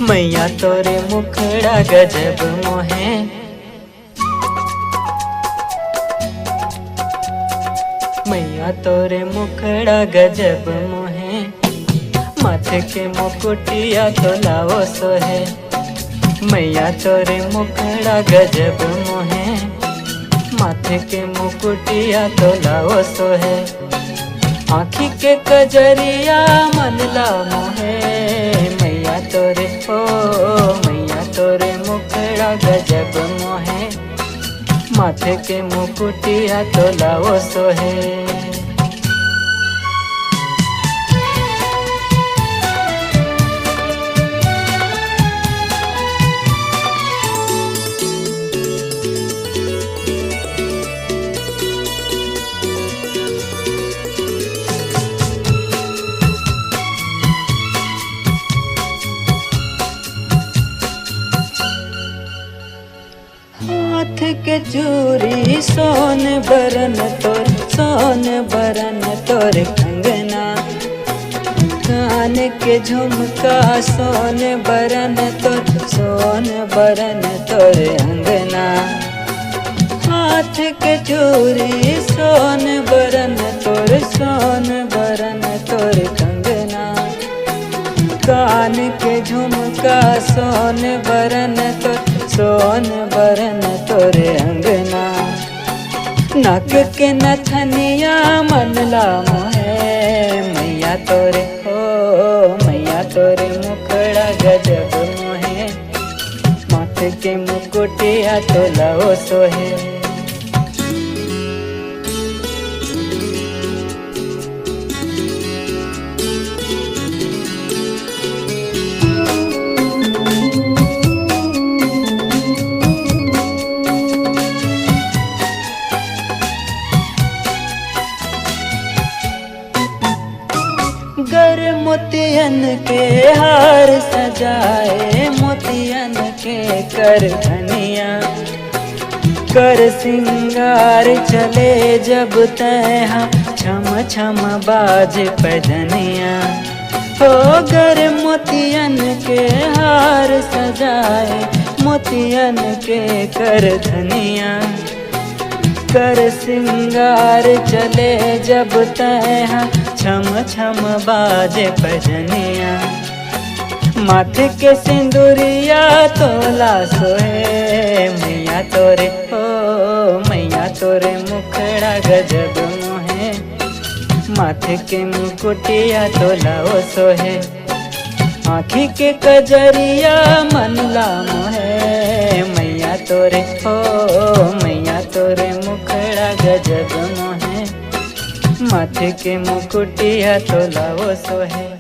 मैया तोरे मुखड़ा गजब मोहे, मैया तोरे मुखड़ा गजब मोहे, माथे के मुकुटिया तो लाओ सोहे। मैया तोरे मुखड़ा गजब मोहे, माथे के मुकुटिया तो लाओ सोहे। आँखी के कजरिया मन ला मोहे, मैया तोरे ओ मैया तोरे मुखड़ा गजब मोहे, माथे के मुकुटिया तो लाओ सोहे। हाथ के चूड़ी सोन बरन तोर, सोन बरन तोर कंगना, कान के झुमका सोन बरन तोर, सोन बरन तोर अंगना। हाथ के चूड़ी सोन बरन तोर, सोन बरन तोर कंगना, कान के झुमका सोन बरन तोर, सोन बरन तोरे अंगना। नाक के नथनिया मन ला मोहे, मैया तोरे हो मैया तोरे मुखड़ा गजब मोहे, माथे के मुकुटिया तो लाओ सोहे। गर मोतियन के हार सजाए, मोतियन के कर धनिया, कर सिंगार चले जब तैहा, छम छम बाज पैजनिया। हो गर मोतियन के हार सजाए, मोतियन के कर धनिया, कर सिंगार चले जब तैहा, छम छम बाजे पैजनिया। माथे के सिंदूरिया तोला सोहे, मैया तोरे हो मैया तोरे मुखड़ा गजब मोहे, माथे के मुकुटिया तो लाओ सोहे। आँखी के कजरिया मन ला मोहे, मैया तोरे हो मैया तोरे मुखड़ा गजब मोहे, माथे के मुकुटिया तो लाओ सोहे।